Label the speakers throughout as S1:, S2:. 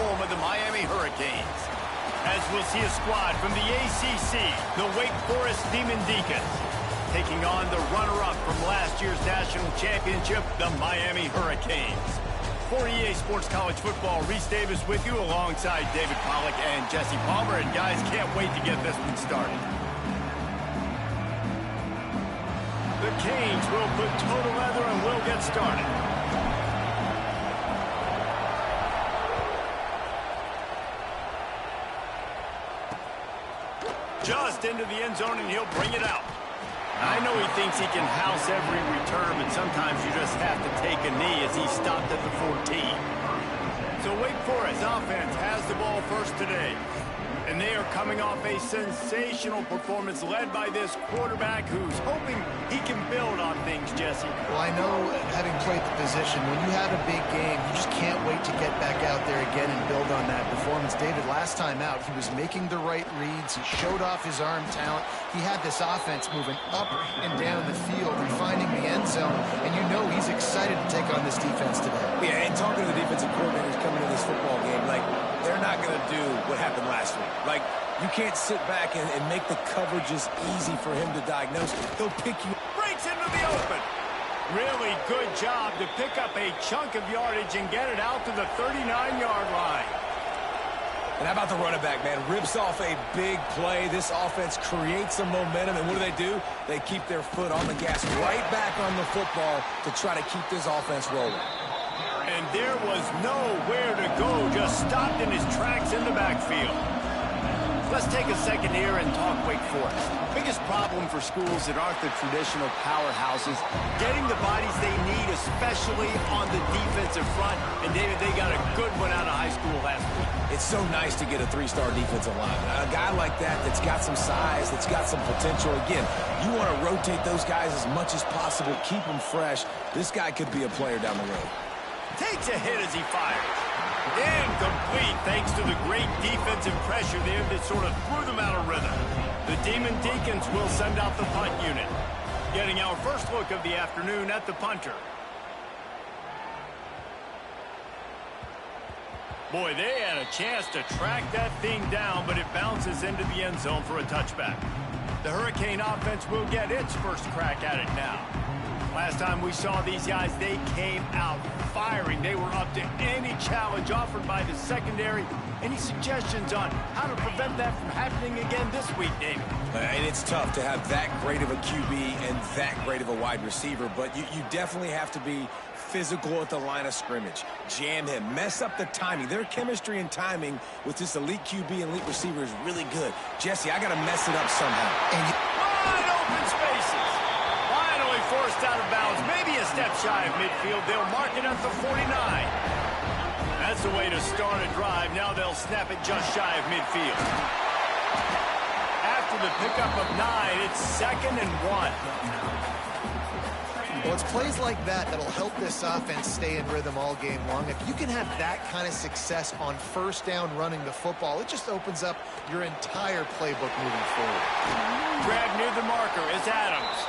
S1: home of the Miami Hurricanes. As we'll see a squad from the ACC, the Wake Forest Demon Deacons, taking on the runner-up from last year's national championship, the Miami Hurricanes. For EA Sports College Football, Reese Davis with you alongside David Pollack and Jesse Palmer. And guys, can't wait to get this one started. The Canes will put toe to leather and will get started. Just into the end zone, and he'll bring it out. I know he thinks he can house every return, but sometimes you just have to take a knee as he stopped at the 14. So Wake Forest offense has the ball first today. And they are coming off a sensational performance led by this quarterback who's hoping he can build on things, Jesse.
S2: Well, I know, having played the position, when you have a big game, you just can't wait to get back out there again and build on that performance. David, last time out, he was making the right reads. He showed off his arm talent. He had this offense moving up and down the field and finding the end zone. And you know he's excited to take on this defense today.
S3: Yeah, and talking to the defensive coordinators coming to this football game, like, they're not going to do what happened last week. Like, you can't sit back and make the coverages easy for him to diagnose. They'll pick you.
S1: Breaks into the open. Really good job to pick up a chunk of yardage and get it out to the 39-yard line.
S3: And how about the running back, man? Rips off a big play. This offense creates some momentum, and what do? They keep their foot on the gas right back on the football to try to keep this offense rolling.
S1: And there was nowhere to go, just stopped in his tracks in the backfield. Let's take a second here and talk Wake Forest. Biggest problem for schools that aren't the traditional powerhouses, getting the bodies they need, especially on the defensive front. And David, they got a good one out of high school last week.
S3: It's so nice to get a three-star defensive lineman. A guy like that that's got some size, that's got some potential. Again, you want to rotate those guys as much as possible, keep them fresh. This guy could be a player down the road.
S1: Takes a hit as he fires. Incomplete thanks to the great defensive pressure there that sort of threw them out of rhythm. The Demon Deacons will send out the punt unit. Getting our first look of the afternoon at the punter. Boy, they had a chance to track that thing down, but it bounces into the end zone for a touchback. The Hurricane offense will get its first crack at it now. Last time we saw these guys, they came out firing. They were up to any challenge offered by the secondary. Any suggestions on how to prevent that from happening again this week, David?
S3: And it's tough to have that great of a QB and that great of a wide receiver, but you definitely have to be physical at the line of scrimmage. Jam him. Mess up the timing. Their chemistry and timing with this elite QB and elite receiver is really good. Jesse, I got to mess it up somehow.
S1: And wide open spaces. Forced out of bounds, maybe a step shy of midfield. They'll mark it at the 49. That's the way to start a drive. Now they'll snap it just shy of midfield. After the pickup of 9, it's 2nd and 1.
S2: Well, it's plays like that that'll help this offense stay in rhythm all game long. If you can have that kind of success on first down running the football, it just opens up your entire playbook moving forward.
S1: Grab near the marker is Adams.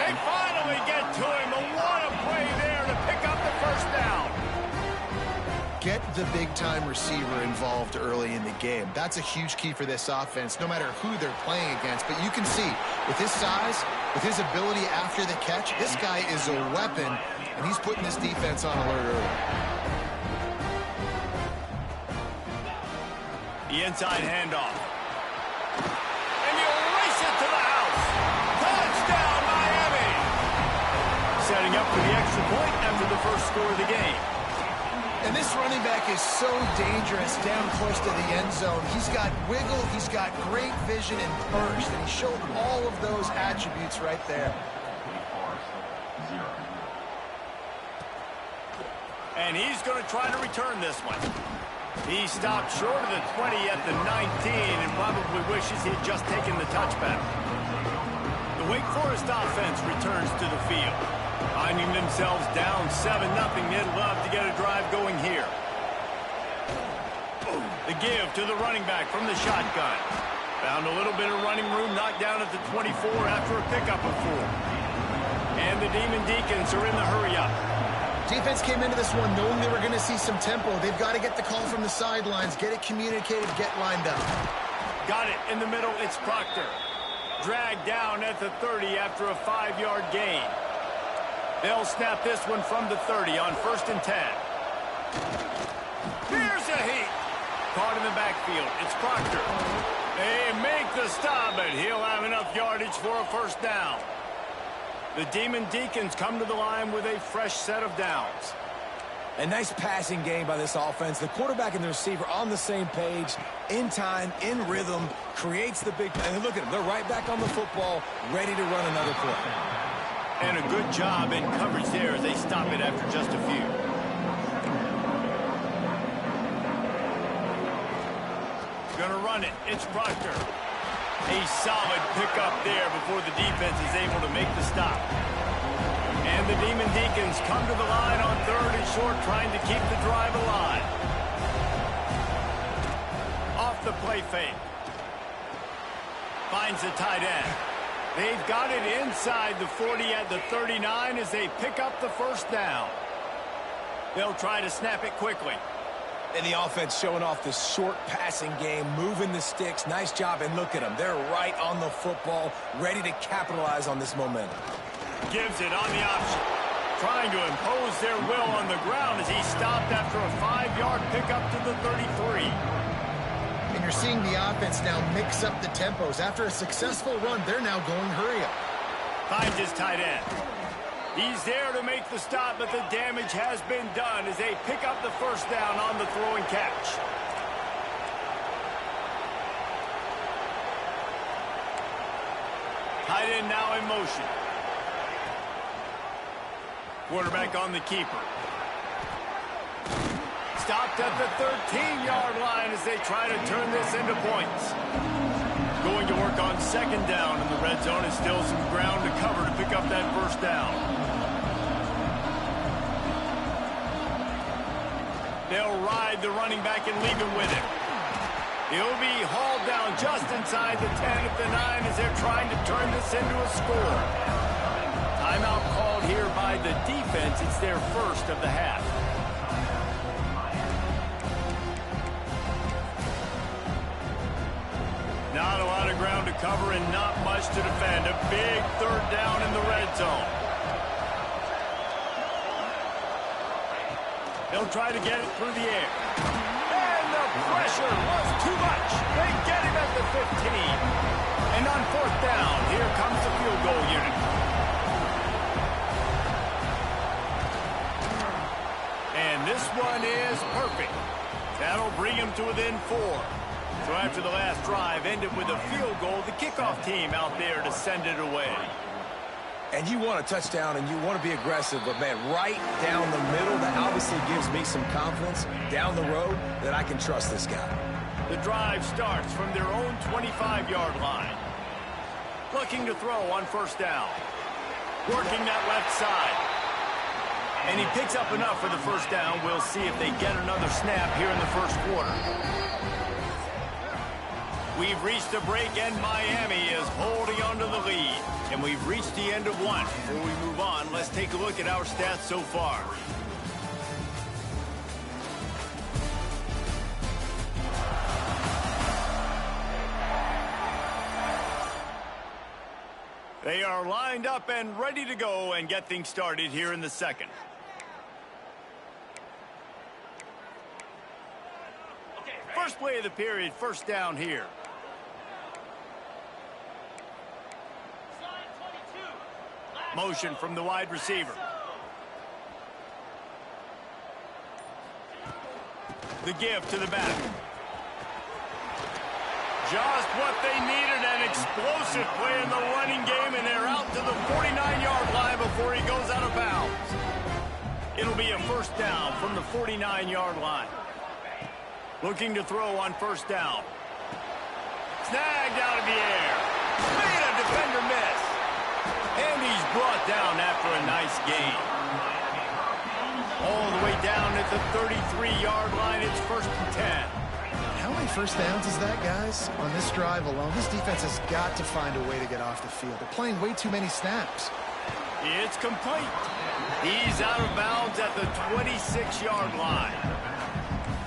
S1: They finally get to him. What a play there to pick up the first down.
S2: Get the big-time receiver involved early in the game. That's a huge key for this offense, no matter who they're playing against. But you can see, with his size, with his ability after the catch, this guy is a weapon, and he's putting this defense on alert early.
S1: The inside handoff. And you race it to the house. Touchdown, Miami! Setting up for the extra point after the first score of the game.
S2: And this running back is so dangerous down close to the end zone. He's got wiggle, he's got great vision and burst, and he showed all of those attributes right there.
S1: And he's going to try to return this one. He stopped short of the 20 at the 19 and probably wishes he had just taken the touchback. The Wake Forest offense returns to the field. Finding themselves down 7-0, they'd love to get a drive going here. The give to the running back from the shotgun. Found a little bit of running room, knocked down at the 24 after a pickup of 4. And the Demon Deacons are in the hurry-up.
S2: Defense came into this one knowing they were going to see some tempo. They've got to get the call from the sidelines, get it communicated, get lined up.
S1: Got it in the middle. It's Proctor. Dragged down at the 30 after a 5-yard gain. They'll snap this one from the 30 on 1st and 10. Here's a heat. Caught in the backfield. It's Proctor. They make the stop, but he'll have enough yardage for a 1st down. The Demon Deacons come to the line with a fresh set of downs.
S3: A nice passing game by this offense. The quarterback and the receiver on the same page, in time, in rhythm, creates the big... And look at them. They're right back on the football, ready to run another play.
S1: And a good job in coverage there as they stop it after just a few. Gonna run it. It's Proctor. A solid pickup there before the defense is able to make the stop. And the Demon Deacons come to the line on 3rd and short, trying to keep the drive alive. Off the play fake. Finds the tight end. They've got it inside the 40 at the 39 as they pick up the 1st down. They'll try to snap it quickly.
S3: And the offense showing off this short passing game, moving the sticks. Nice job, and look at them. They're right on the football, ready to capitalize on this momentum.
S1: Gives it on the option. Trying to impose their will on the ground as he stopped after a 5-yard pickup to the 33.
S2: And you're seeing the offense now mix up the tempos. After a successful run, they're now going hurry up.
S1: Finds his tight end. He's there to make the stop, but the damage has been done as they pick up the 1st down on the throw and catch. Tight end now in motion. Quarterback on the keeper. Stopped at the 13-yard line as they try to turn this into points. Going to work on 2nd down in the red zone. Is still some ground to cover to pick up that 1st down. They'll ride the running back and leave him with it. He'll be hauled down just inside the 10 at the 9 as they're trying to turn this into a score. Timeout called here by the defense. It's their 1st of the half. Not a lot of ground to cover and not much to defend. A big 3rd down in the red zone. They'll try to get it through the air. And the pressure was too much. They get him at the 15. And on 4th down, here comes the field goal unit. And this one is perfect. That'll bring him to within 4. So after the last drive ended with a field goal, the kickoff team out there to send it away.
S3: And you want a touchdown and you want to be aggressive, but, man, right down the middle, that obviously gives me some confidence down the road that I can trust this guy.
S1: The drive starts from their own 25-yard line. Looking to throw on 1st down. Working that left side. And he picks up enough for the 1st down. We'll see if they get another snap here in the 1st quarter. We've reached a break, and Miami is holding on to the lead. And we've reached the end of one. Before we move on, let's take a look at our stats so far. They are lined up and ready to go and get things started here in the 2nd. First play of the period, 1st down here. Motion from the wide receiver. The give to the back. Just what they needed, an explosive play in the running game, and they're out to the 49-yard line before he goes out of bounds. It'll be a 1st down from the 49-yard line. Looking to throw on 1st down. Snagged out of the air. Made a defender miss. And he's brought down after a nice gain. All the way down at the 33-yard line. It's 1st and 10.
S2: How many 1st downs is that, guys? On this drive alone, this defense has got to find a way to get off the field. They're playing way too many snaps.
S1: It's complete. He's out of bounds at the 26-yard line.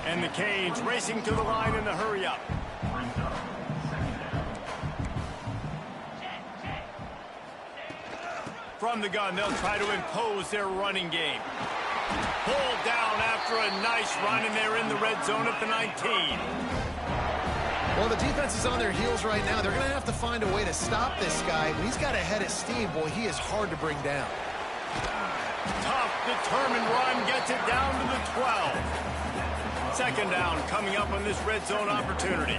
S1: And the Canes racing to the line in the hurry-up. From the gun, they'll try to impose their running game. Pulled down after a nice run, and they're in the red zone at the 19.
S2: Well, the defense is on their heels right now. They're going to have to find a way to stop this guy. When he's got a head of steam, boy, he is hard to bring down.
S1: Tough, determined run gets it down to the 12. Second down coming up on this red zone opportunity.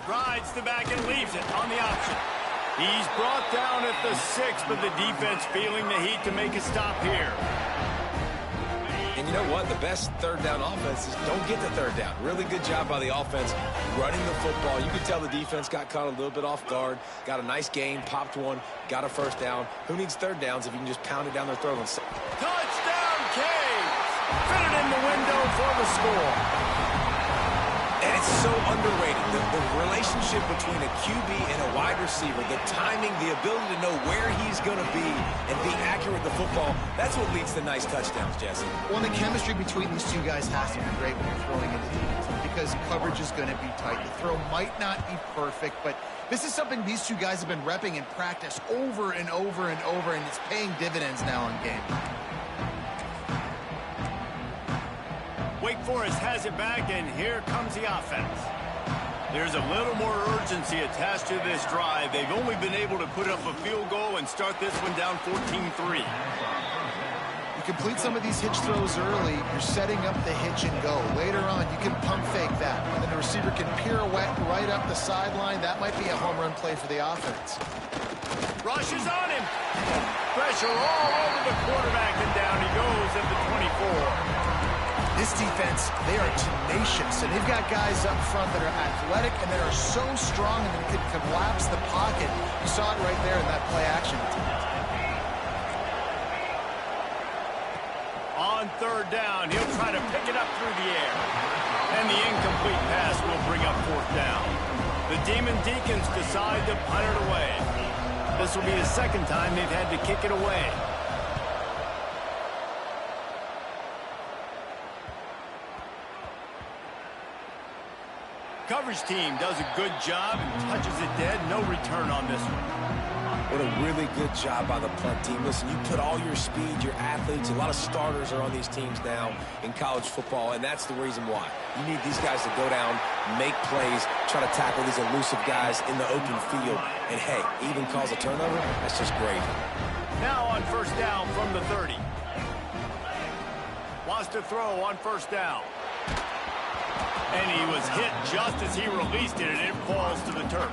S1: Rides the back and leaves it on the option. He's brought down at the 6, but the defense feeling the heat to make a stop here.
S3: And you know what? The best third down offense is don't get the third down. Really good job by the offense running the football. You can tell the defense got caught a little bit off guard, got a nice gain, popped one, got a first down. Who needs third downs if you can just pound it down their throat?
S1: Touchdown, Canes! Fit it in the window for the score.
S3: And it's so underrated. The relationship between a QB and a wide receiver, the timing, the ability to know where he's going to be and be accurate with the football, that's what leads to nice touchdowns, Jesse.
S2: Well, the chemistry between these two guys has to be great when you're throwing into defense because coverage is going to be tight. The throw might not be perfect, but this is something these two guys have been repping in practice over and over and over, and it's paying dividends now in game.
S1: Wake Forest has it back, and here comes the offense. There's a little more urgency attached to this drive. They've only been able to put up a field goal and start this one down 14-3.
S2: You complete some of these hitch throws early, you're setting up the hitch and go. Later on, you can pump fake that, and then the receiver can pirouette right up the sideline. That might be a home run play for the offense.
S1: Rush is on him. Pressure all over the quarterback, and down he goes at the 24.
S2: This defense, they are tenacious, and they've got guys up front that are athletic and that are so strong and that can collapse the pocket. You saw it right there in that play action attempt.
S1: On third down, he'll try to pick it up through the air. And the incomplete pass will bring up fourth down. The Demon Deacons decide to punt it away. This will be the second time they've had to kick it away. Coverage team does a good job and touches it dead. No return on this one.
S3: What a really good job by the punt team. Listen, you put all your speed, your athletes, a lot of starters are on these teams now in college football, and that's the reason why. You need these guys to go down, make plays, try to tackle these elusive guys in the open field, and hey, even cause a turnover, that's just great.
S1: Now on first down from the 30. Wants to throw on first down. And he was hit just as he released it, and it falls to the turf.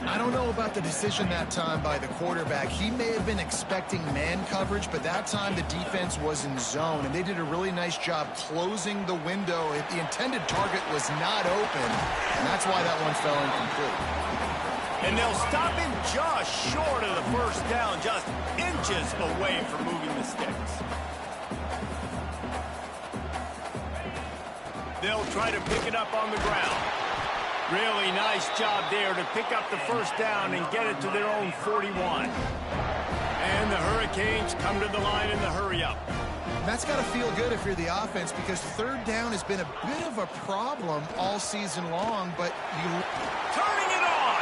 S2: I don't know about the decision that time by the quarterback. He may have been expecting man coverage, but that time the defense was in zone, and they did a really nice job closing the window. The intended target was not open, and that's why that one fell incomplete.
S1: And they'll stop him just short of the first down, just inches away from moving the sticks. They'll try to pick it up on the ground. Really nice job there to pick up the first down and get it to their own 41. And the Hurricanes come to the line in the hurry-up.
S2: That's got to feel good if you're the offense because third down has been a bit of a problem all season long, but you...
S1: Turning it on!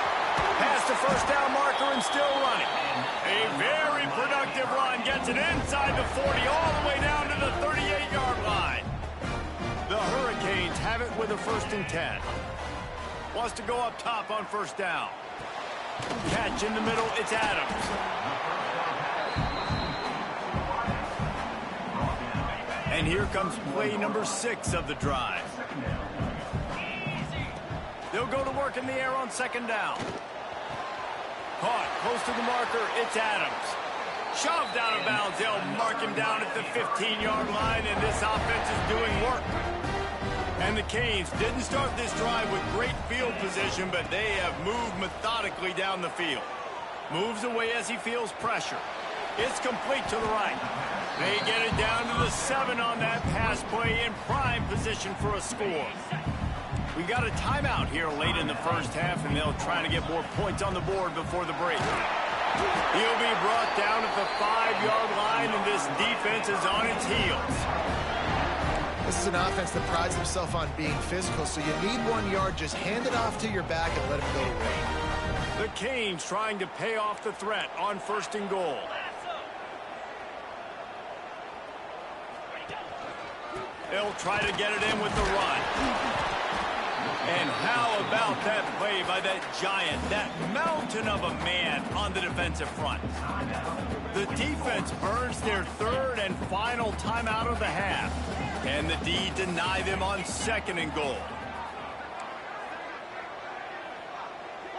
S1: Past the first down marker and still running. A very productive run gets it inside the 40 all the way down to the 38-yard line. The Hurricanes have it with a 1st and 10. Wants to go up top on first down. Catch in the middle, it's Adams. And here comes play number 6 of the drive. They'll go to work in the air on second down. Caught close to the marker, it's Adams. Shoved out of bounds, they'll mark him down at the 15-yard line, and this offense is doing work. And the Canes didn't start this drive with great field position, but they have moved methodically down the field. Moves away as he feels pressure. It's complete to the right. They get it down to the 7 on that pass play in prime position for a score. We got a timeout here late in the first half, and they'll try to get more points on the board before the break. He'll be brought down at the 5-yard line, and this defense is on its heels.
S2: This is an offense that prides himself on being physical, so you need 1 yard. Just hand it off to your back and let him go away.
S1: The Canes trying to pay off the threat on 1st and goal. They'll try to get it in with the run. And how about that play by that giant, that mountain of a man on the defensive front? The defense earns their 3rd and final timeout of the half. And the D deny them on 2nd and goal.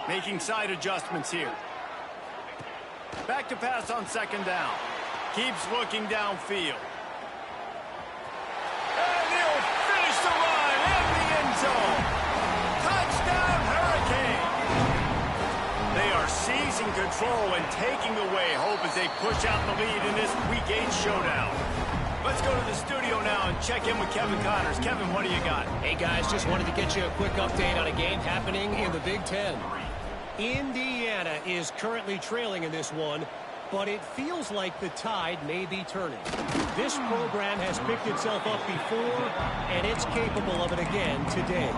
S1: Making side adjustments here. Back to pass on 2nd down. Keeps looking downfield. And he'll finish the run in the end zone. Touchdown, Hurricane. They are seizing control and taking away hope as they push out the lead in this Week 8 showdown. Let's go to the studio now and check in with Kevin Connors. Kevin, what do you got?
S4: Hey, guys, just wanted to get you a quick update on a game happening in the Big Ten. Indiana is currently trailing in this one, but it feels like the tide may be turning. This program has picked itself up before, and it's capable of it again today.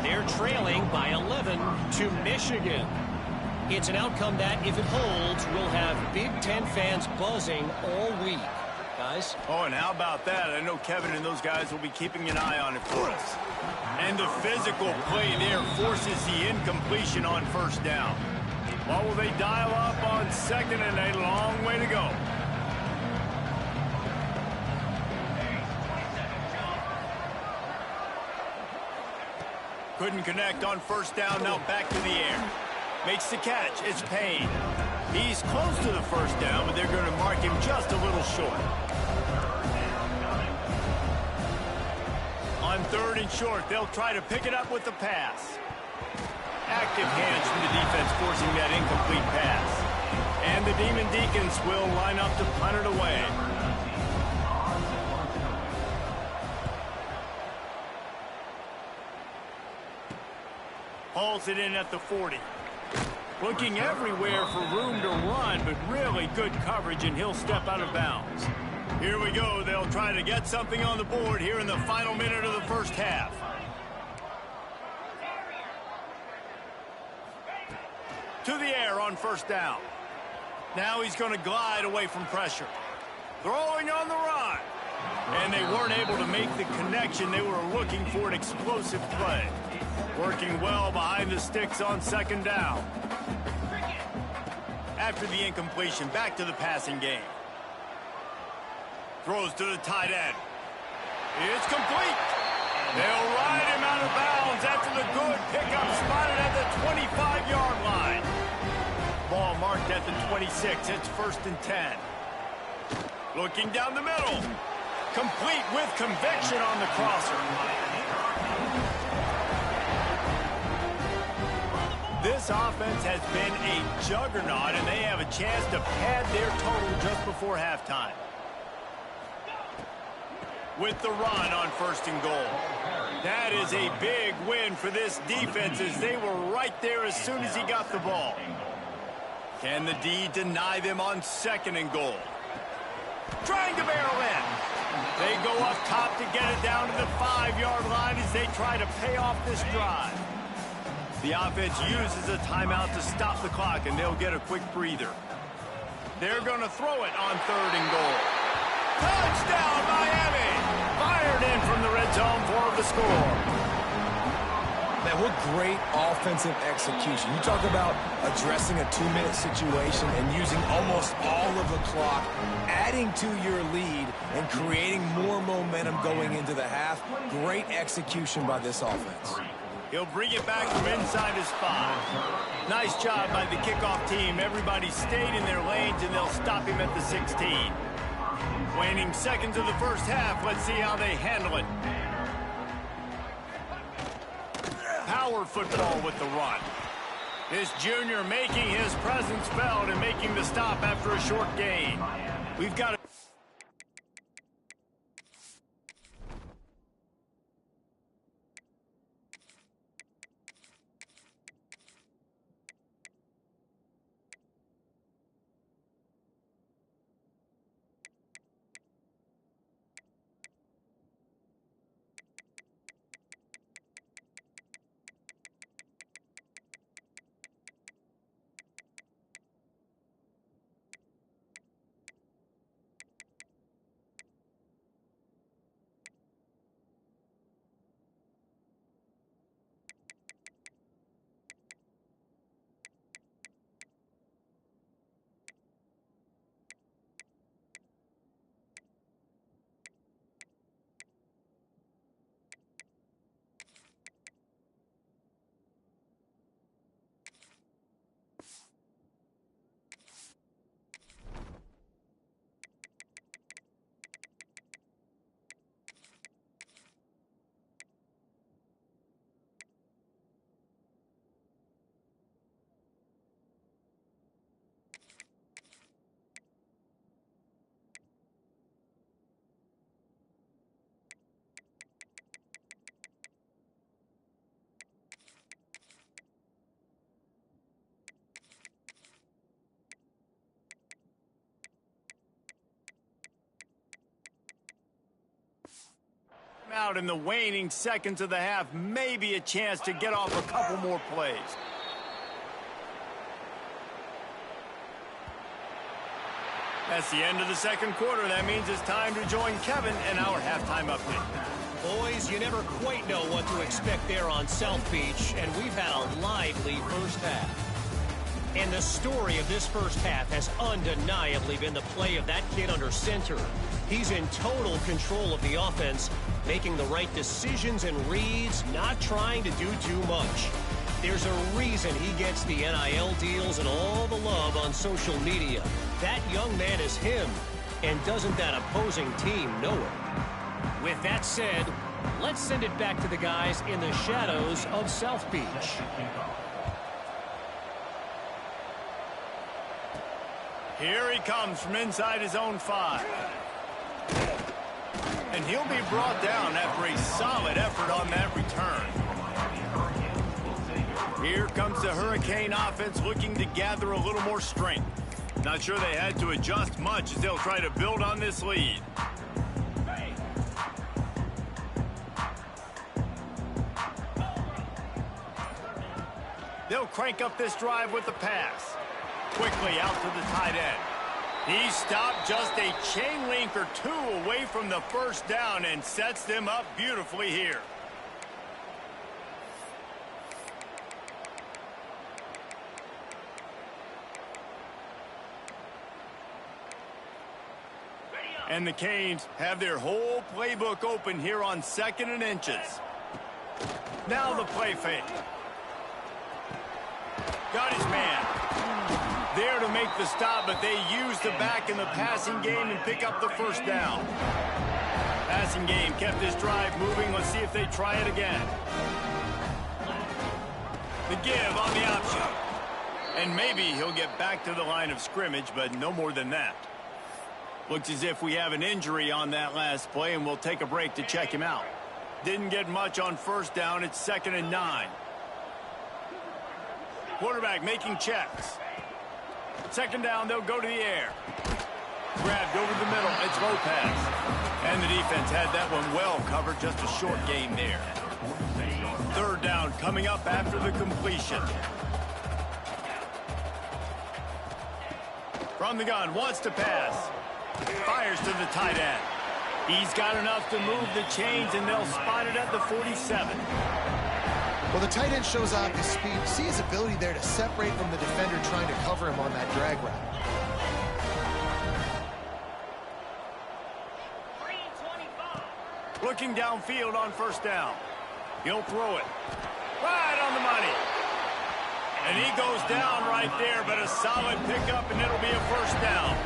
S4: They're trailing by 11 to Michigan. It's an outcome that, if it holds, will have Big Ten fans buzzing all week. Guys?
S1: Oh, and how about that? I know Kevin and those guys will be keeping an eye on it for us. And the physical play there forces the incompletion on 1st down. What will they dial up on 2nd, and a long way to go? Couldn't connect on 1st down, now back to the air. Makes the catch, it's Payne. He's close to the 1st down, but they're going to mark him just a little short. On 3rd and short, they'll try to pick it up with the pass. Active hands from the defense forcing that incomplete pass. And the Demon Deacons will line up to punt it away. Hauls it in at the 40. Looking everywhere for room to run, but really good coverage, and he'll step out of bounds. Here we go. They'll try to get something on the board here in the final minute of the 1st half. To the air on 1st down. Now he's going to glide away from pressure. Throwing on the run. And they weren't able to make the connection. They were looking for an explosive play. Working well behind the sticks on 2nd down. After the incompletion, back to the passing game. Throws to the tight end. It's complete. They'll ride him out of bounds after the good pickup spotted at the 25-yard line. Ball marked at the 26. It's 1st and 10. Looking down the middle. Complete with conviction on the crosser. This offense has been a juggernaut, and they have a chance to pad their total just before halftime. With the run on 1st and goal. That is a big win for this defense, as they were right there as soon as he got the ball. Can the D deny them on 2nd and goal? Trying to barrel in. They go up top to get it down to the 5-yard line as they try to pay off this drive. The offense uses a timeout to stop the clock, and they'll get a quick breather. They're going to throw it on 3rd and goal. Touchdown, Miami! Fired in from the red zone for the score.
S3: Man, what great offensive execution. You talk about addressing a 2-minute situation and using almost all of the clock, adding to your lead and creating more momentum going into the half. Great execution by this offense.
S1: He'll bring it back from inside his 5. Nice job by the kickoff team. Everybody stayed in their lanes, and they'll stop him at the 16. Waning seconds of the 1st half. Let's see how they handle it. Power football with the run. This junior making his presence felt and making the stop after a short gain. We've got Out in the waning seconds of the half, maybe a chance to get off a couple more plays. That's the end of the second quarter. That means it's time to join Kevin in our halftime update.
S4: Boys, you never quite know what to expect there on South Beach, and we've had a lively first half. And the story of this first half has undeniably been the play of that kid under center. He's in total control of the offense, making the right decisions and reads, not trying to do too much. There's a reason he gets the NIL deals and all the love on social media. That young man is him, and doesn't that opposing team know it? With that said, let's send it back to the guys in the shadows of South Beach.
S1: Here he comes from inside his own 5. And he'll be brought down after a solid effort on that return. Here comes the Hurricane offense looking to gather a little more strength. Not sure they had to adjust much as they'll try to build on this lead. They'll crank up this drive with the pass. Quickly out to the tight end. He stopped just a chain link or two away from the first down and sets them up beautifully here. And the Canes have their whole playbook open here on 2nd and inches. Now the play fake. Got his man. There to make the stop, but they use the back in the passing game and pick up the first down. Passing game kept this drive moving. Let's see if they try it again. The give on the option. And maybe he'll get back to the line of scrimmage, but no more than that. Looks as if we have an injury on that last play, and we'll take a break to check him out. Didn't get much on first down. It's 2nd and 9. Quarterback making checks. 2nd down, they'll go to the air. Grabbed over the middle. It's Lopez. And the defense had that one well covered. Just a short gain there. 3rd down coming up after the completion. From the gun, wants to pass. Fires to the tight end. He's got enough to move the chains, and they'll spot it at the 47.
S2: Well, the tight end shows off his speed. See his ability there to separate from the defender trying to cover him on that drag route.
S1: Looking downfield on first down. He'll throw it. Right on the money. And he goes down right there, but a solid pickup, and it'll be a first down.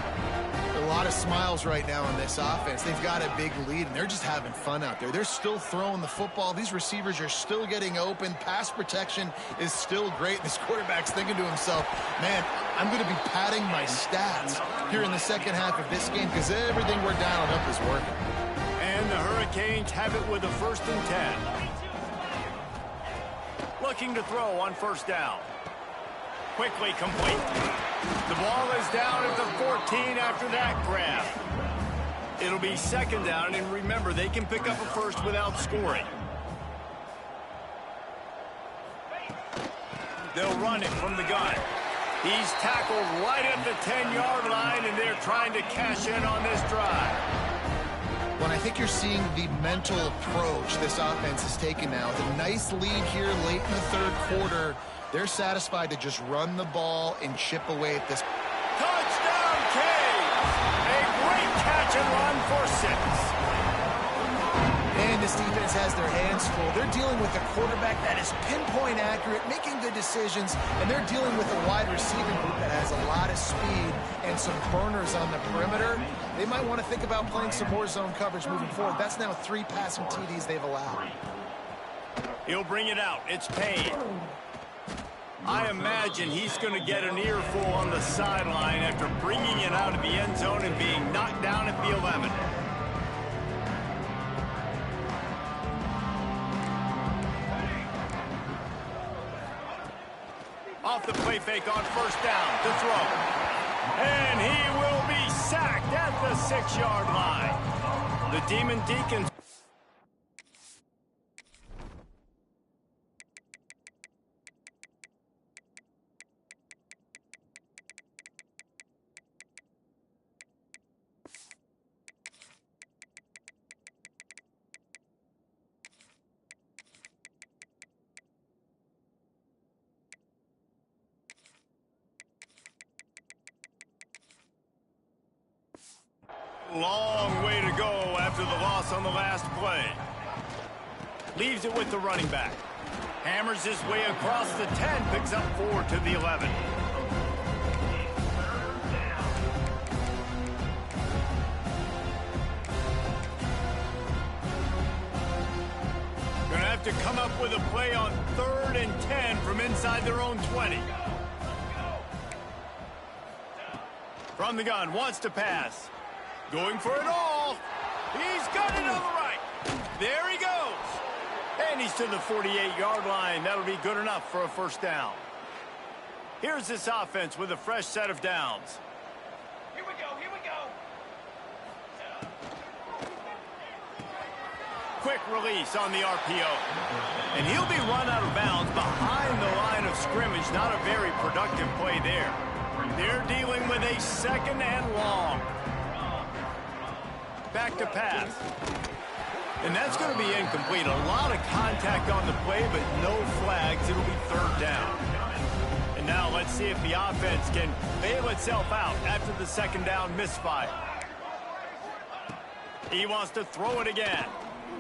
S2: A lot of smiles right now on this offense. They've got a big lead, and they're just having fun out there. They're still throwing the football. These receivers are still getting open. Pass protection is still great. This quarterback's thinking to himself, man, I'm going to be padding my stats here in the second half of this game because everything we're dialing up is working.
S1: And the Hurricanes have it with a 1st and 10. Looking to throw on first down. Quickly complete. The ball is down at the 14 after that grab. It'll be 2nd down, and remember, they can pick up a first without scoring. They'll run it from the gun. He's tackled right at the 10-yard line, and they're trying to cash in on this drive.
S2: Well, I think you're seeing the mental approach this offense has taken now. With a nice lead here late in the 3rd quarter, they're satisfied to just run the ball and chip away at this.
S1: Touchdown, Canes! A great catch and run for 6.
S2: And this defense has their hands full. They're dealing with a quarterback that is pinpoint accurate, making good decisions, and they're dealing with a wide receiving group that has a lot of speed and some burners on the perimeter. They might want to think about playing some more zone coverage moving forward. That's now 3 passing TDs they've allowed.
S1: He'll bring it out. It's Payne. I imagine he's going to get an earful on the sideline after bringing it out of the end zone and being knocked down at the 11. Off the play fake on first down to throw. And he will be sacked at the 6-yard line. The Demon Deacons. long way to go after the loss on the last play. Leaves it with the running back. Hammers his way across the 10, picks up 4 to the 11. Gonna have to come up with a play on 3rd and 10 from inside their own 20. From the gun, wants to pass. Going for it all. He's got it on the right. There he goes. And he's to the 48-yard line. That'll be good enough for a first down. Here's this offense with a fresh set of downs.
S5: Here we go, here we go.
S1: Quick release on the RPO. And he'll be run out of bounds behind the line of scrimmage. Not a very productive play there. They're dealing with a 2nd and long. Back to pass. And that's going to be incomplete. A lot of contact on the play, but no flags. It'll be 3rd down. And now let's see if the offense can bail itself out after the 2nd down misfire. He wants to throw it again.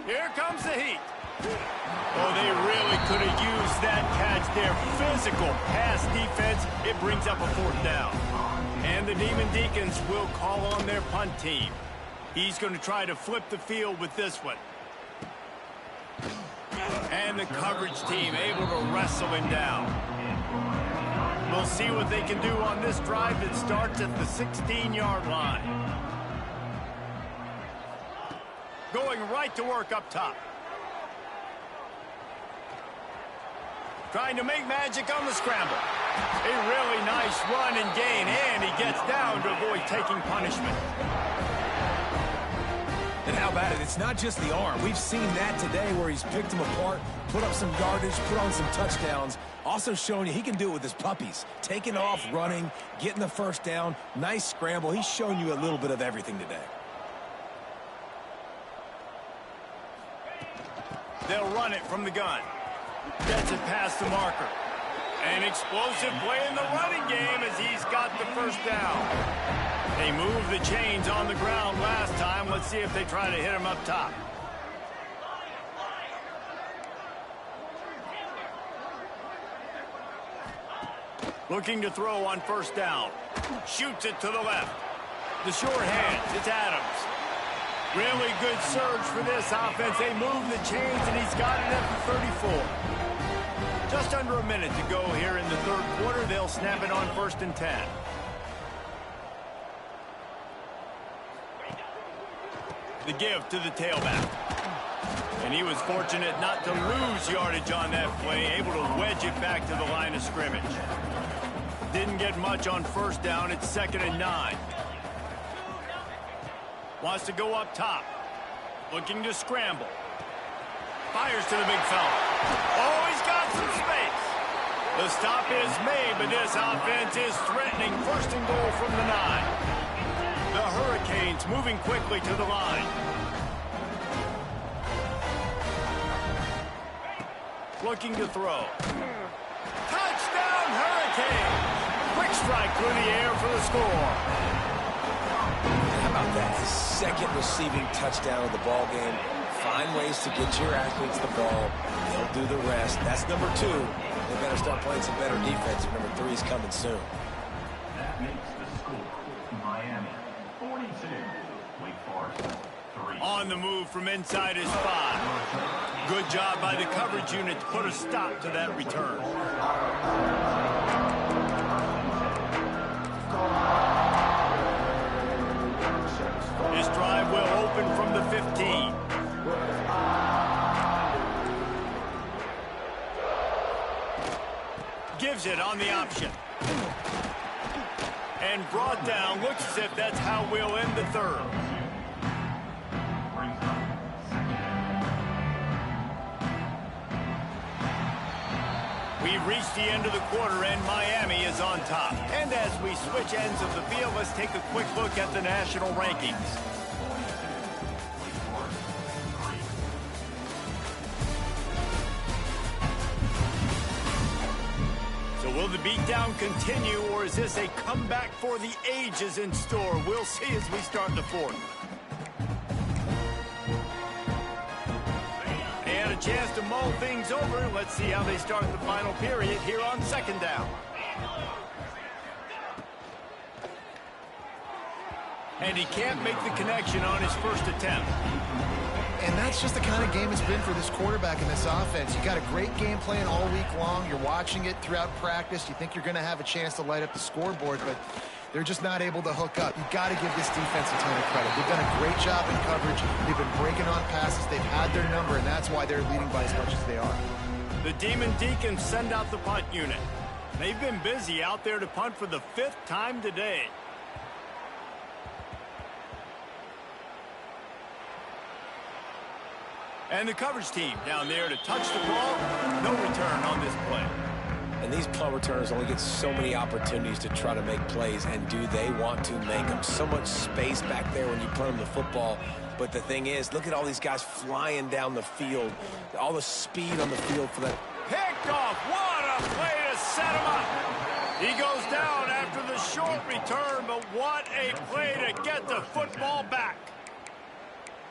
S1: Here comes the heat. Oh, they really could have used that catch there. Physical pass defense. It brings up a 4th down. And the Demon Deacons will call on their punt team. He's going to try to flip the field with this one. And the coverage team able to wrestle him down. We'll see what they can do on this drive that starts at the 16-yard line. Going right to work up top. Trying to make magic on the scramble. A really nice run and gain, and he gets down to avoid taking punishment.
S3: And how about it? It's not just the arm. We've seen that today where he's picked them apart, put up some yardage, put on some touchdowns. Also showing you he can do it with his puppies. Taking off, running, getting the first down. Nice scramble. He's shown you a little bit of everything today.
S1: They'll run it from the gun. Gets it past the marker. An explosive play in the running game as he's got the first down. They moved the chains on the ground last time. Let's see if they try to hit him up top. Looking to throw on first down. Shoots it to the left. The short hand. It's Adams. Really good surge for this offense. They move the chains, and he's got it at the 34. Just under a minute to go here in the 3rd quarter. They'll snap it on 1st and 10. The give to the tailback. And he was fortunate not to lose yardage on that play, able to wedge it back to the line of scrimmage. Didn't get much on first down. It's 2nd and 9. Wants to go up top. Looking to scramble. Fires to the big fella. Oh, he's got some space. The stop is made, but this offense is threatening 1st and goal from the 9. The Hurricanes moving quickly to the line. Looking to throw. Touchdown, Hurricanes! Quick strike through the air for the score.
S3: How about that? His 2nd receiving touchdown of the ball game. Find ways to get your athletes the ball. They'll do the rest. That's number 2. They better start playing some better defense. Number 3 is coming soon.
S5: That makes the score Miami 42, Wake Forest 3.
S1: On the move from inside his 5. Good job by the coverage unit to put a stop to that return. This drive will open from the 15. Gives it on the option. And brought down. Looks as if that's how we'll end the 3rd. We've reached the end of the quarter, and Miami is on top. And as we switch ends of the field, let's take a quick look at the national rankings. So will the beatdown continue, or is this a comeback for the ages in store? We'll see as we start the 4th. chance to mull things over. Let's see how they start the final period here on second down. And he can't make the connection on his first attempt.
S2: And that's just the kind of game it's been for this quarterback in this offense. You got a great game plan all week long. You're watching it throughout practice. You think you're going to have a chance to light up the scoreboard, but they're just not able to hook up. You've got to give this defense a ton of credit. They've done a great job in coverage. They've been breaking on passes. They've had their number, and that's why they're leading by as much as they are.
S1: The Demon Deacons send out the punt unit. They've been busy out there to punt for the 5th time today. And the coverage team down there to touch the ball. No return on this play.
S3: And these punt returners only get so many opportunities to try to make plays, and do they want to make them? So much space back there when you punt them the football. But the thing is, look at all these guys flying down the field. All the speed on the field for that.
S1: Picked off. What a play to set him up. He goes down after the short return, but what a play to get the football back.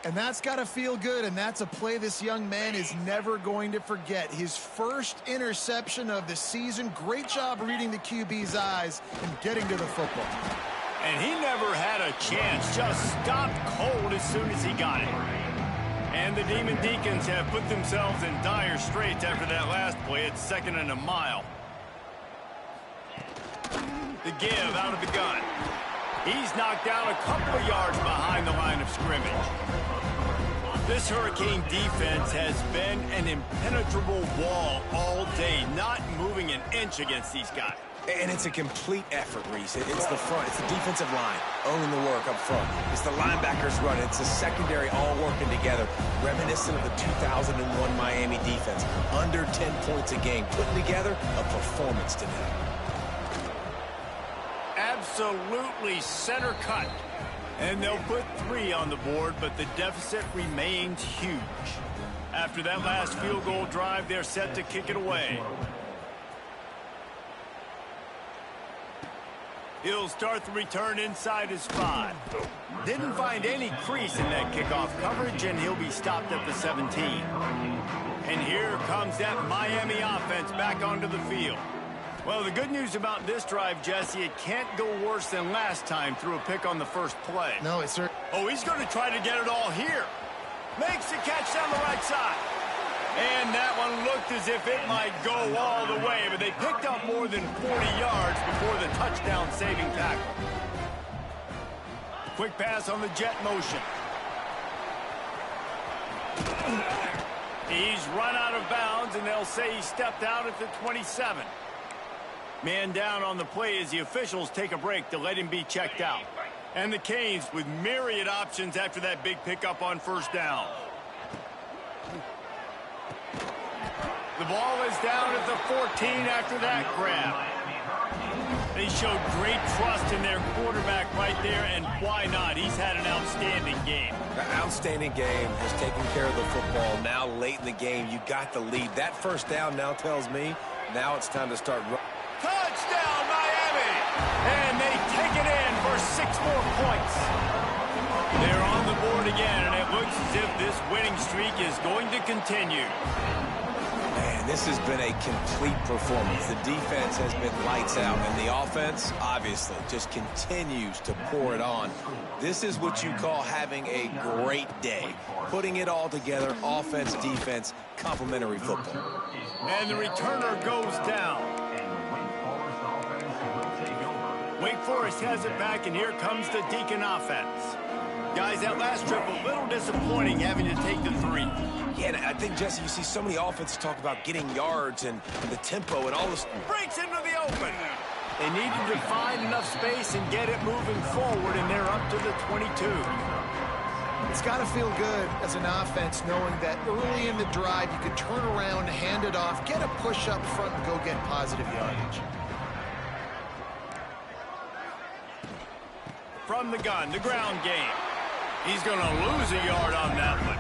S2: And that's got to feel good, and that's a play this young man is never going to forget. His first interception of the season. Great job reading the QB's eyes and getting to the football.
S1: And he never had a chance, just stopped cold as soon as he got it. And the Demon Deacons have put themselves in dire straits after that last play. It's 2nd and a mile. The give out of the gun. He's knocked down a couple of yards behind the line of scrimmage. This Hurricane defense has been an impenetrable wall all day, not moving an inch against these guys.
S3: And it's a complete effort, Reese. It's the front. It's the defensive line owning the work up front. It's the linebackers running. It's the secondary all working together, reminiscent of the 2001 Miami defense. Under 10 points a game, putting together a performance today.
S1: Absolutely center cut. And they'll put 3 on the board, but the deficit remains huge. After that last field goal drive, they're set to kick it away. He'll start the return inside his 5. Didn't find any crease in that kickoff coverage, and he'll be stopped at the 17. And here comes that Miami offense back onto the field. Well, the good news about this drive, Jesse, it can't go worse than last time through a pick on the first play.
S2: No, it's sir.
S1: Oh, he's going to try to get it all here. Makes the catch down the right side. And that one looked as if it might go all the way, but they picked up more than 40 yards before the touchdown-saving tackle. Quick pass on the jet motion. He's run out of bounds, and they'll say he stepped out at the 27. Man down on the play as the officials take a break to let him be checked out. And the Canes with myriad options after that big pickup on first down. The ball is down at the 14 after that grab. They showed great trust in their quarterback right there, and why not? He's had an outstanding game.
S3: An outstanding game, has taken care of the football. Now late in the game, you got the lead. That first down now tells me now it's time to start running.
S1: Touchdown, Miami! And they take it in for 6 more points. They're on the board again, and it looks as if this winning streak is going to continue.
S3: Man, this has been a complete performance. The defense has been lights out, and the offense, obviously, just continues to pour it on. This is what you call having a great day. Putting it all together, offense, defense, complementary football.
S1: And the returner goes down. Wake Forest has it back, and here comes the Deacon offense. Guys, that last trip a little disappointing having to take the 3.
S3: Yeah, and I think, Jesse, you see so many offenses talk about getting yards and the tempo and all this.
S1: Breaks into the open. They needed to find enough space and get it moving forward, and they're up to the 22.
S2: It's got to feel good as an offense knowing that early in the drive you could turn around, hand it off, get a push up front, and go get positive yardage.
S1: From the gun, the ground game. He's going to lose a yard on that one.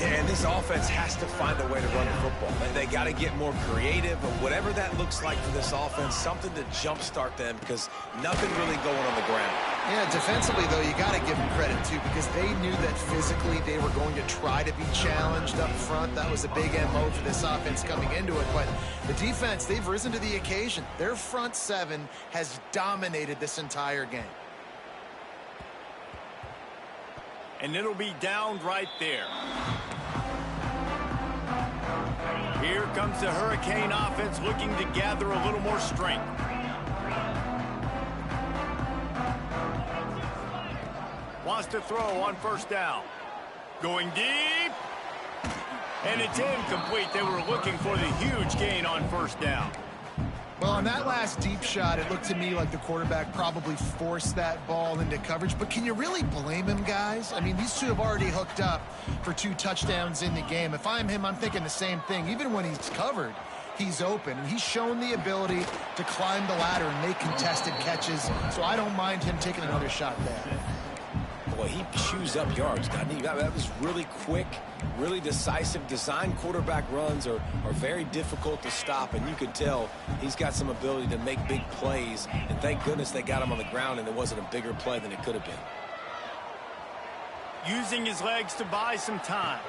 S3: Yeah, and this offense has to find a way to run the football. They got to get more creative, or whatever that looks like for this offense, something to jumpstart them, because nothing really going on the ground.
S2: Yeah, defensively, though, you got to give them credit, too, because they knew that physically they were going to try to be challenged up front. That was a big MO for this offense coming into it. But the defense, they've risen to the occasion. Their front seven has dominated this entire game.
S1: And it'll be down right there. Here comes the Hurricane offense looking to gather a little more strength. Wants to throw on first down. Going deep. And it's incomplete. They were looking for the huge gain on first down.
S2: Well, on that last deep shot, it looked to me like the quarterback probably forced that ball into coverage. But can you really blame him, guys? I mean, these two have already hooked up for 2 touchdowns in the game. If I'm him, I'm thinking the same thing. Even when he's covered, he's open. And he's shown the ability to climb the ladder and make contested catches. So I don't mind him taking another shot there.
S3: Boy, he chews up yards, doesn't he? That was really quick, really decisive. Design quarterback runs are very difficult to stop, and you can tell he's got some ability to make big plays. And thank goodness they got him on the ground and it wasn't a bigger play than it could have been.
S1: Using his legs to buy some time.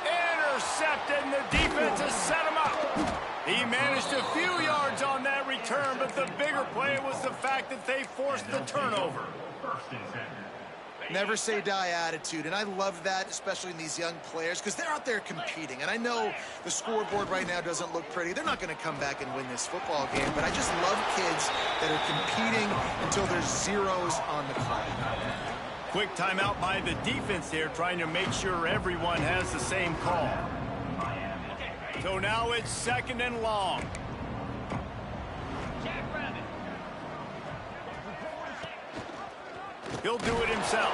S1: Intercepted, and the defense has set him up. He managed a few yards on that return, but the bigger play was the fact that they forced the turnover.
S5: First and 10.
S2: Never say die attitude, and I love that, especially in these young players, because they're out there competing. And I know the scoreboard right now doesn't look pretty. They're not going to come back and win this football game, but I just love kids that are competing until there's zeros on the clock.
S1: Quick timeout by the defense there, trying to make sure everyone has the same call. So now it's 2nd and long. He'll do it himself.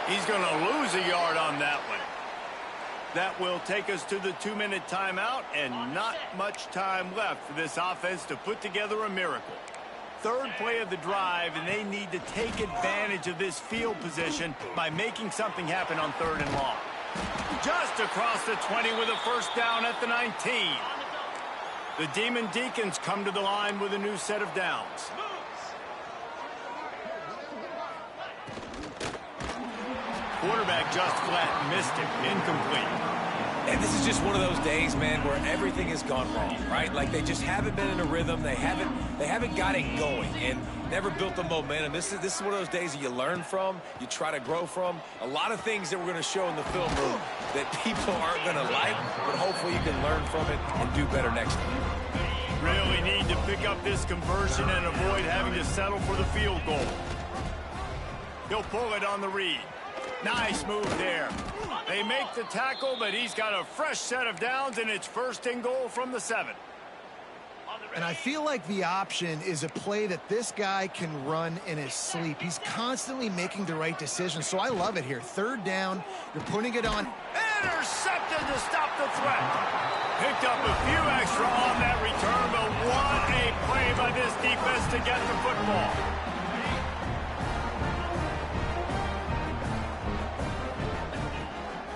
S1: He's going to lose a yard on that one. That will take us to the 2-minute timeout, and not much time left for this offense to put together a miracle. 3rd play of the drive, and they need to take advantage of this field position by making something happen on 3rd and long. Just across the 20 with a first down at the 19. The Demon Deacons come to the line with a new set of downs. Quarterback just flat missed it. Incomplete.
S3: And this is just one of those days, man, where everything has gone wrong, right? Like they just haven't been in a rhythm. They haven't got it going and never built the momentum. This is one of those days that you learn from, you try to grow from. A lot of things that we're going to show in the film room that people aren't going to like, but hopefully you can learn from it and do better next time.
S1: Really need to pick up this conversion and avoid having to settle for the field goal. He'll pull it on the read. Nice move there. They make the tackle, but he's got a fresh set of downs, and it's 1st and goal from the 7.
S2: And I feel like the option is a play that this guy can run in his sleep. He's constantly making the right decision, so I love it here. 3rd down, you're putting it on.
S1: Intercepted to stop the threat. Picked up a few extra on that return, but what a play by this defense to get the football.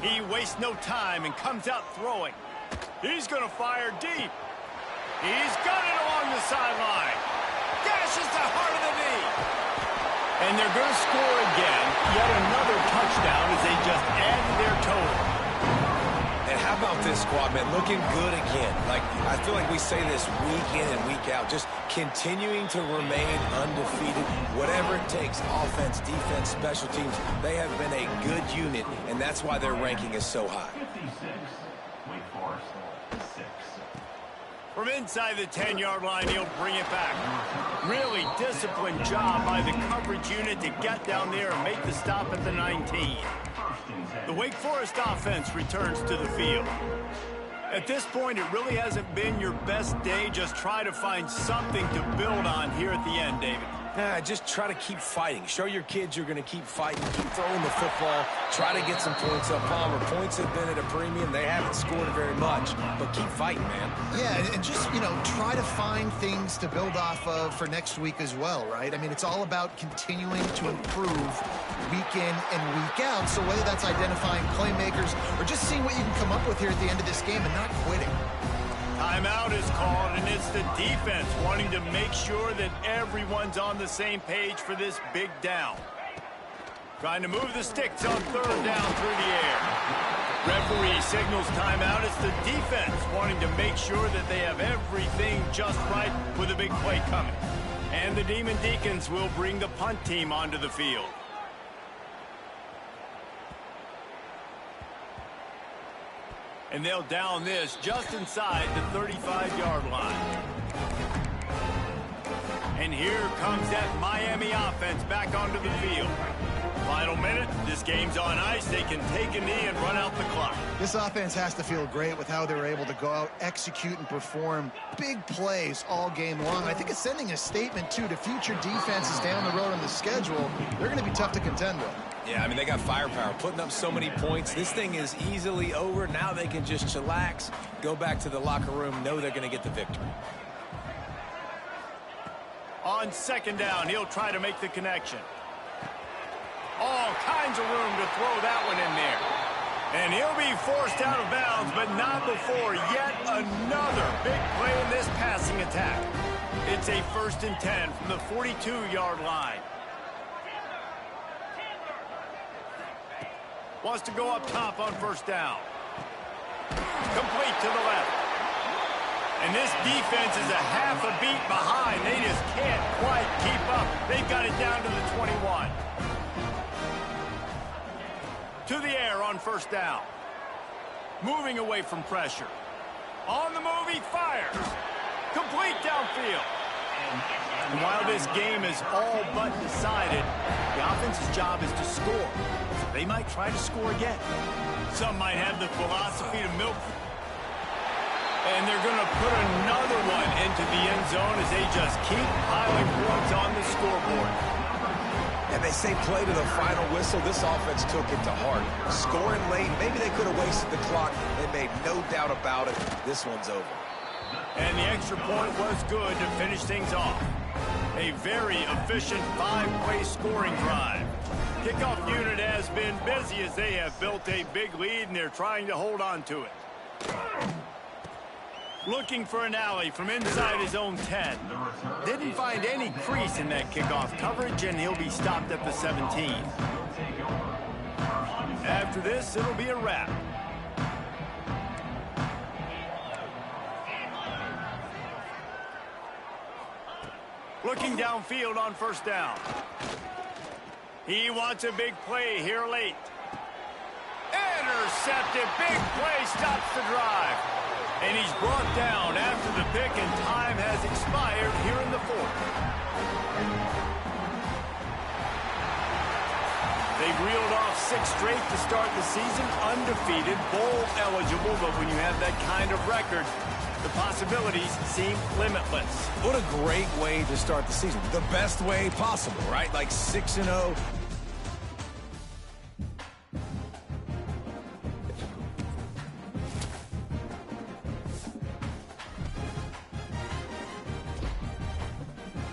S1: He wastes no time and comes out throwing. He's going to fire deep. He's got it along the sideline. Dashes the heart of the knee. And they're going to score again. Yet another touchdown as they just add to their total.
S3: And how about this squad, man? Looking good again. Like, I feel like we say this week in and week out. Just continuing to remain undefeated. Whatever it takes, offense, defense, special teams, they have been a good unit, and that's why their ranking is so high.
S5: 56. Wake Forest, 6.
S1: From inside the 10-yard line, he'll bring it back. Really disciplined job by the coverage unit to get down there and make the stop at the 19. The Wake Forest offense returns to the field. At this point, it really hasn't been your best day. Just try to find something to build on here at the end, David.
S3: Just try to keep fighting. Show your kids you're going to keep fighting, keep throwing the football, try to get some points up. Palmer, points have been at a premium. They haven't scored very much, but keep fighting, man.
S2: Yeah, and just, try to find things to build off of for next week as well, right? I mean, it's all about continuing to improve week in and week out. So whether that's identifying playmakers or just seeing what you can come up with here at the end of this game and not quitting.
S1: Timeout is called, and it's the defense wanting to make sure that everyone's on the same page for this big down. Trying to move the sticks on third down through the air. Referee signals timeout. It's the defense wanting to make sure that they have everything just right with a big play coming. And the Demon Deacons will bring the punt team onto the field. And they'll down this just inside the 35-yard line. And here comes that Miami offense back onto the field. Final minute, this game's on ice. They can take a knee and run out the clock.
S2: This offense has to feel great with how they were able to go out, execute, and perform big plays all game long. I think it's sending a statement, too, to future defenses down the road on the schedule. They're going to be tough to contend with.
S3: Yeah, I mean, they got firepower, putting up so many points. This thing is easily over. Now they can just chillax, go back to the locker room, know they're going to get the victory.
S1: On second down, he'll try to make the connection. All kinds of room to throw that one in there. And he'll be forced out of bounds, but not before yet another big play in this passing attack. It's a 1st and 10 from the 42-yard line. Wants to go up top on first down. Complete to the left. And this defense is a half a beat behind. They just can't quite keep up. They've got it down to the 21. To the air on first down. Moving away from pressure. On the move, he fires. Complete downfield. And while this game is all but decided, the offense's job is to score. So they might try to score again. Some might have the philosophy to milk. And they're going to put another one into the end zone as they just keep piling points on the scoreboard.
S3: And they say play to the final whistle. This offense took it to heart. Scoring late, maybe they could have wasted the clock. They made no doubt about it. This one's over.
S1: And the extra point was good to finish things off. A very efficient 5-play scoring drive. Kickoff unit has been busy as they have built a big lead, and they're trying to hold on to it. Looking for an alley from inside his own 10. Didn't find any crease in that kickoff coverage, and he'll be stopped at the 17. After this, it'll be a wrap. Looking downfield on first down. He wants a big play here late. Intercepted. Big play stops the drive. And he's brought down after the pick, and time has expired here in the 4th. They've reeled off 6 straight to start the season, undefeated, bowl eligible, but when you have that kind of record, the possibilities seem limitless.
S3: What a great way to start the season. The best way possible, right? Like 6-0,